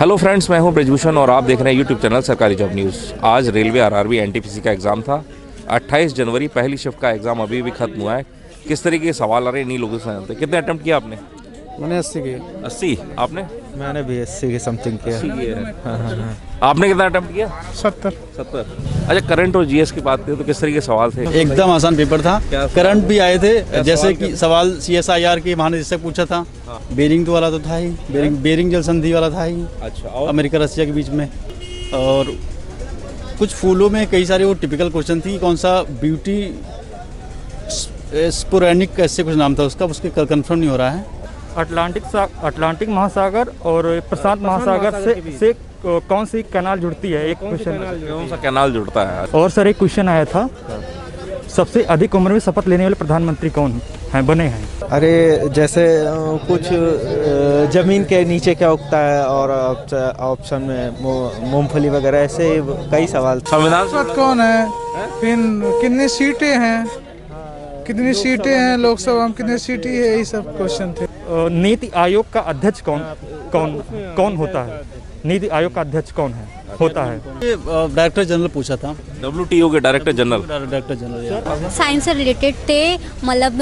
Hello friends, मैं हूं ब्रजभूषण और आप देख रहे हैं यूट्यूब चैनल सरकारी जॉब न्यूज़। आज रेलवे आरआरबी एनटीपीसी का एग्ज़ाम था। 28 जनवरी पहली शिफ्ट का एग्ज़ाम अभी भी खत्म हुआ है। किस तरीके के सवाल आ रहे हैं नहीं लोगों से जानते। कितने अटेम्प्ट किया आपने? मैंने 80 की। 80? आपने? मैंने भी 80 की समथिंग किया। 80 किए हैं। हाँ। आपने कितना अटेम्प्ट किया? 70। अच्छा, करंट और जीएस की बात करें तो किस तरीके के सवाल थे? एकदम आसान पेपर था। करंट भी आए थे, जैसे कि सवाल सीएसआईआर के महानिदेशक पूछा था। बेरिंग वाला तो था ही, बेरिंग जल संधि वाला था ही। अच्छा, अमेरिका रशिया के बीच में। और कुछ फूलों में कई सारे वो टिपिकल क्वेश्चन थी। कौन सा ब्यूटी स्पोरेनिक ऐसे कुछ नाम था उसका, उसके कंफर्म नहीं हो रहा है। अटलांटिक महासागर और प्रशांत महासागर से कौन सी कैनाल जुड़ती है? एक क्वेश्चन। कौन सा कैनाल जुड़ता है? और सर एक क्वेश्चन आया था, सबसे अधिक उम्र में शपथ लेने वाले प्रधानमंत्री कौन हैं बने हैं? अरे जैसे कुछ जमीन के नीचे क्या उगता है, और ऑप्शन में मूंगफली वगैरह, ऐसे कई सवाल। संविधान कौन है, फिर कितनी सीटें हैं, कितनी सीटें हैं लोकसभा में, कितनी सीटें है, यही सब क्वेश्चन थे। नीति आयोग का अध्यक्ष कौन होता है? नीति आयोग का अध्यक्ष कौन है होता है? डायरेक्टर जनरल पूछा था। WTO के डायरेक्टर जनरल। साइंस से रिलेटेड थे, मतलब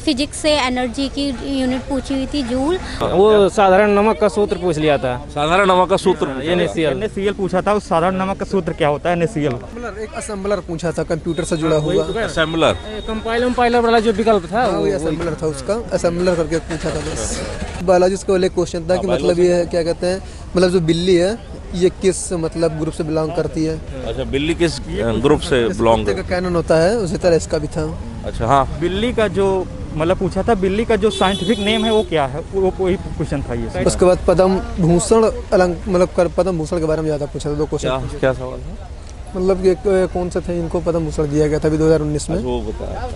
फिजिक्स से एनर्जी की यूनिट पूछी हुई थी, जूल। वो साधारण नमक का सूत्र पूछ लिया था। साधारण नमक का सूत्र NaCl पूछा था। उस साधारण नमक का सूत्र क्या होता है? NaCl। एक असेंबलर पूछा था, कंप्यूटर से जुड़ा हुआ। असेंबलर, कंपाइलर वाला जो विकल्प था वो असेंबलर था, उसका असेंबलर करके पूछा था बस। बायोलॉजी का वाले क्वेश्चन था कि मतलब ये क्या कहते हैं, मतलब जो बिल्ली है ये किस मतलब ग्रुप से बिलोंग करती है। अच्छा, बिल्ली किस ग्रुप से बिलोंग का कैनन होता है, उसी तरह इसका भी था। अच्छा, हाँ। बिल्ली का जो मतलब पूछा था, बिल्ली का जो साइंटिफिक नेम है वो क्या है? वो कोई क्वेश्चन था ये। उसके बाद पद्म भूषण मतलब पद्म भूषण के बारे में ज़्यादा पूछा था। 2 क्वेश्चन। क्या सवाल था? मतलब कि कौन से थे इनको पद्म भूषण दिया गया था अभी 2019 में। वो बता।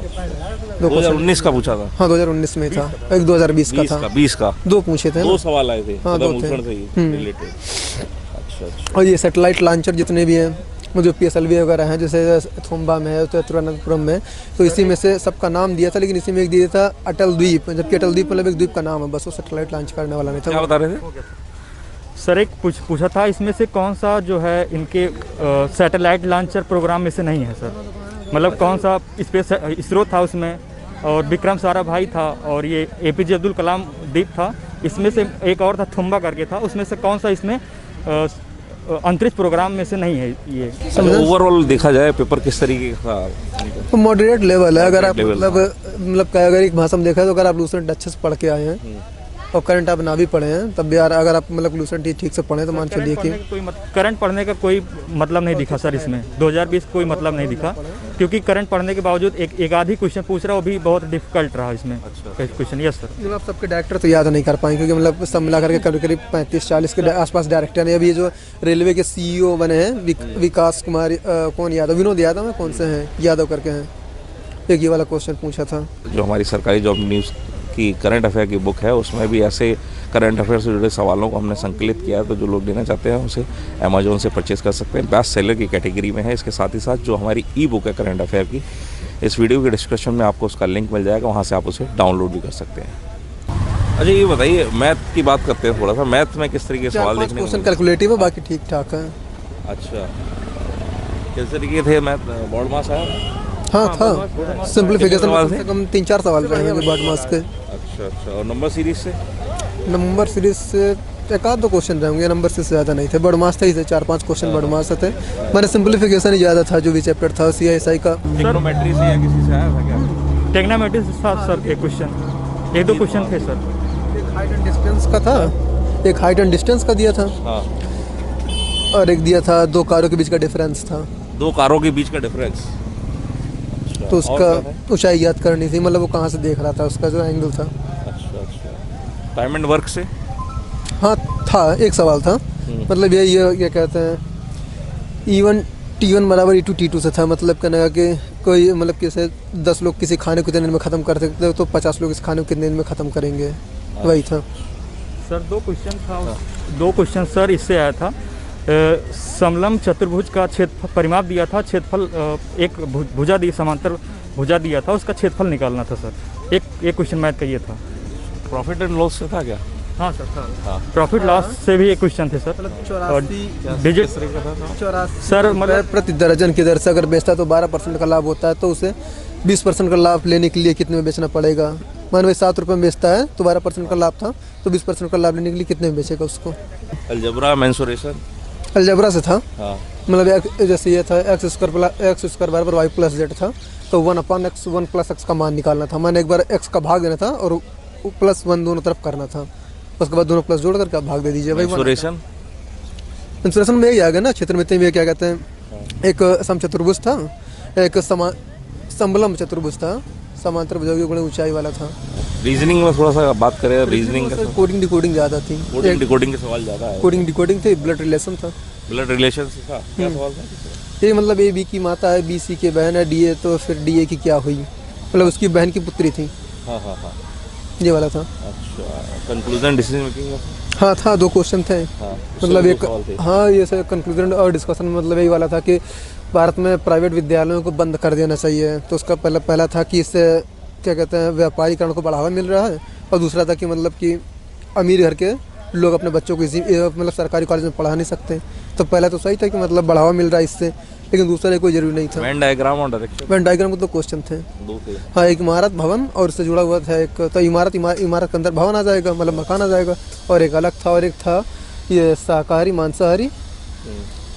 2019 का पूछा था? हाँ, 2019 में था। एक 2020 का था। 20 का 2 पूछे थे। 2 सवाल आए थे। हाँ, 2 थे रिलेटेड। अच्छा। और ये सैटेलाइट लॉन्चर जितने भी हैं, वो जो PSLV वगैरह हैं, जैसे थोम्बा में है, तिरुवनंतपुरम में, तो इसी में से सबका नाम दिया था, लेकिन इसी में एक दिया था अटल द्वीप, जबकि अटल द्वीप मतलब एक द्वीप का नाम है बस, वो सैटेलाइट लॉन्च करने वाला नहीं था। क्या बता रहे थे सर? एक पूछा था, इसमें से कौन सा जो है इनके सैटेलाइट लॉन्चर प्रोग्राम में से नहीं है सर? मतलब कौन सा स्पेस इसरो था उसमें, और विक्रम साराभाई था, और ये APJ अब्दुल कलाम द्वीप था। इसमें से एक और था, थुम्बा करके था। उसमें से कौन सा इसमें अंतरिक्ष प्रोग्राम में से नहीं है ये? ओवरऑल देखा जाए पेपर किस तरीके का तो मॉडरेट लेवल है। अगर आप मतलब अगर एक भाषा में देखा तो अगर आप लूसेंट अच्छे से पढ़ के आए हैं और करंट आप ना भी पढ़े हैं, तब भी यार अगर आप मतलब लूसेंट ठीक से पढ़े तो मान चलिए कि करंट पढ़ने का कोई मतलब नहीं दिखा सर इसमें। 2020 कोई मतलब नहीं दिखा, क्योंकि करंट पढ़ने के बावजूद एक आधी क्वेश्चन पूछ रहा, वो भी बहुत डिफिकल्ट रहा इसमें। क्वेश्चन। Yes sir. मतलब आप सबके डायरेक्टर तो याद नहीं कर पाएंगे, क्योंकि मतलब सब मिला करके करीब 35-40 के आसपास डायरेक्टर है। अभी ये जो रेलवे के CEO बने हैं, विकास कुमार कौन यादव, विनोद यादव है, कौन से हैं, यादव करके हैं। एक ये वाला क्वेश्चन पूछा था। जो हमारी सरकारी जॉब न्यूज़ की करंट अफेयर की बुक है, उसमें भी ऐसे करंट अफेयर से जुड़े सवालों को हमने संकलित किया है, तो जो लोग लेना चाहते हैं उसे अमेजोन से परचेज़ कर सकते हैं। बेस्ट सेलर की कैटेगरी में है। इसके साथ ही साथ जो हमारी बुक है करंट अफेयर की, इस वीडियो के डिस्क्रिप्शन में आपको उसका लिंक मिल जाएगा, वहाँ से आप उसे डाउनलोड भी कर सकते हैं। अच्छा, ये बताइए, मैथ की बात करते हैं थोड़ा सा। मैथ में किस तरीके के सवाल देखने को? क्वेश्चन कैलकुलेटिव है, बाकी ठीक ठाक है। अच्छा, किस तरीके थे? मैथ बोर्ड मास आया? हाँ था। सिंप्लीफिकेशन से कम 3-4 सवाल रहेंगे बोर्ड मास के। अच्छा। और नंबर सीरीज से? नंबर सीरीज से 1-2 क्वेश्चन रहेंगे, नंबर सीरीज से ज़्यादा नहीं थे। बर्ड मास थे 4-5 क्वेश्चन बर्ड मास से थे। मैंने सिंप्लीफिकेशन ही ज़्यादा था, जो भी चैप्टर था CSI का। ट्रिग्नोमेट्री से या किसी से आया था क्या? ट्रिग्नोमेट्री से था सर एक क्वेश्चन, 1-2 क्वेश्चन थे सर। एक हाइट एंड डिस्टेंस का था, एक हाइट एंड डिस्टेंस का दिया था। हाँ। और एक दिया था 2 कारों के बीच का डिफरेंस था। 2 कारों के बीच का डिफरेंस? तो उसका ऊंचाई याद करनी थी, मतलब वो कहाँ से देख रहा था, उसका जो एंगल था। अच्छा। टाइम एंड वर्क से? हाँ था, एक सवाल था। मतलब ये क्या कहते हैं, E1 T1 बराबर E2 T2 से था। मतलब कहने का कि कोई मतलब किसी 10 लोग किसी खाने को कितने दिन में ख़त्म कर सकते हैं, तो 50 लोग इस खाने को कितने दिन में ख़त्म करेंगे, वही था सर। 2 क्वेश्चन था। 2 क्वेश्चन सर इससे आया था। समलंब चतुर्भुज का क्षेत्र परिमाप दिया था, क्षेत्रफल एक भुजा दी, समांतर भुजा दिया था, उसका क्षेत्रफल निकालना था सर। एक क्वेश्चन मैथ का ये था। प्रॉफिट एंड लॉस से था क्या? हाँ सर हाँ प्रॉफिट लॉस से भी एक क्वेश्चन थे सर। और डिजिट सर मतलब प्रति दर्जन की दर से अगर बेचता है तो 12% का लाभ होता है, तो उसे 20% का लाभ लेने के लिए कितने में बेचना पड़ेगा। मान लो 7 रुपये में बेचता है तो 12% का लाभ था, तो 20% का लाभ लेने के लिए कितने में बेचेगा उसको। अलजबरा मेंसुरेशन अलजबरा से था, हाँ मतलब जैसे ये था एक्स स्क्वायर बराबर वाई प्लस जेड था, तो 1/x 1 + x का मान निकालना था। मैंने एक बार x का भाग देना था और +1 दोनों तरफ करना था, उसके बाद दोनों प्लस जोड़ करके आप भाग दे दीजिए भाई। मेंसुरेशन में यही आ गया ना, क्षेत्र में ये क्या कहते हैं, एक समचतुर्भुज था, एक समलंब चतुर्भुज था, समांतर भुजाओं की ऊंचाई वाला था। रीजनिंग में थोड़ा सा बात करें, रीजनिंग का कोडिंग डिकोडिंग ज़्यादा थी, कोडिंग डिकोडिंग के सवाल ज़्यादा है। कोडिंग डिकोडिंग थी, ब्लड रिलेशन था। ब्लड रिलेशन से था क्या सवाल था? ये मतलब ए बी की माता है, बी सी की बहन है, डी ए, तो फिर डी ए की क्या हुई, मतलब उसकी बहन की पुत्री थी। हाँ हाँ हाँ ये वाला था। अच्छा, कंक्लूजन डिसीजन मेकिंग हाँ था, 2 क्वेश्चन थे। हाँ, मतलब उससे एक दो सवाल थे। हाँ ये सर कंक्लूजन और डिस्कशन मतलब यही वाला था कि भारत में प्राइवेट विद्यालयों को बंद कर देना चाहिए। तो उसका पहला था कि इससे क्या कहते हैं व्यापारीकरण को बढ़ावा मिल रहा है, और दूसरा था कि मतलब कि अमीर घर के लोग अपने बच्चों को इसी मतलब सरकारी कॉलेज में पढ़ा नहीं सकते। तो पहला तो सही था कि मतलब बढ़ावा मिल रहा है इससे, लेकिन दूसरा कोई जरूरी नहीं था। वेन डायग्राम और डायरेक्शन वेन डायग्राम के 2 क्वेश्चन थे। 2 थे। हाँ, एक इमारत भवन और उससे जुड़ा हुआ था एक, तो इमारत के अंदर भवन आ जाएगा, मतलब मकान आ जाएगा, और एक अलग था, और एक था ये शाकाहारी मांसाहारी,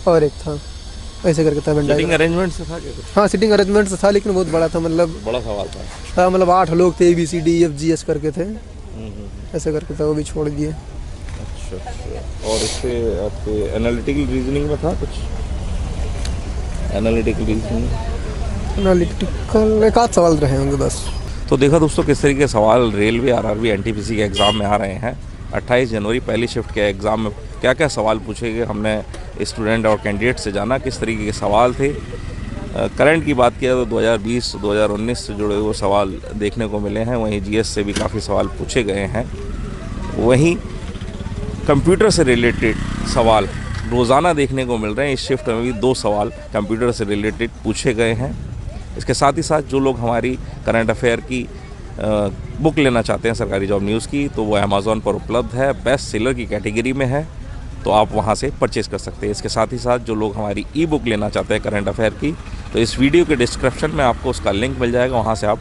और एक था ऐसे करके था वेन सिटिंग डायग्राम। अरेंजमेंट से था क्या कुछ? हाँ सिटिंग अरेंजमेंट से था, लेकिन बहुत बड़ा था, मतलब बड़ा सवाल था। था, मतलब 8 लोग थे, ABCDEFGH करके थे, ऐसे करके था, वो भी छोड़ दिए। अच्छा अच्छा। और इससे आपके एनालिटिकल रीजनिंग में था कुछ? एनालिटिकल रीजनिंग एनालिटिकल एक आध सवाल रहे होंगे बस। तो देखा दोस्तों किस तरीके के सवाल रेलवे RRB NTPC के एग्ज़ाम में आ रहे हैं। 28 जनवरी पहली शिफ्ट के एग्ज़ाम में क्या क्या सवाल पूछे गए, हमने स्टूडेंट और कैंडिडेट से जाना किस तरीके के सवाल थे। करंट की बात किया तो 2020-2019 से जुड़े हुए सवाल देखने को मिले हैं। वहीं GS से भी काफ़ी सवाल पूछे गए हैं। वहीं कंप्यूटर से रिलेटेड सवाल रोज़ाना देखने को मिल रहे हैं। इस शिफ्ट में भी 2 सवाल कंप्यूटर से रिलेटेड पूछे गए हैं। इसके साथ ही साथ जो लोग हमारी करंट अफेयर की बुक लेना चाहते हैं सरकारी जॉब न्यूज़ की, तो वो अमेज़ॉन पर उपलब्ध है, बेस्ट सेलर की कैटेगरी में है, तो आप वहाँ से परचेज़ कर सकते हैं। इसके साथ ही साथ जो लोग हमारी ई-बुक लेना चाहते हैं करंट अफेयर की, तो इस वीडियो के डिस्क्रिप्शन में आपको उसका लिंक मिल जाएगा, वहाँ से आप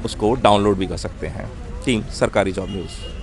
उसको डाउनलोड भी कर सकते हैं। टीम सरकारी जॉब न्यूज़।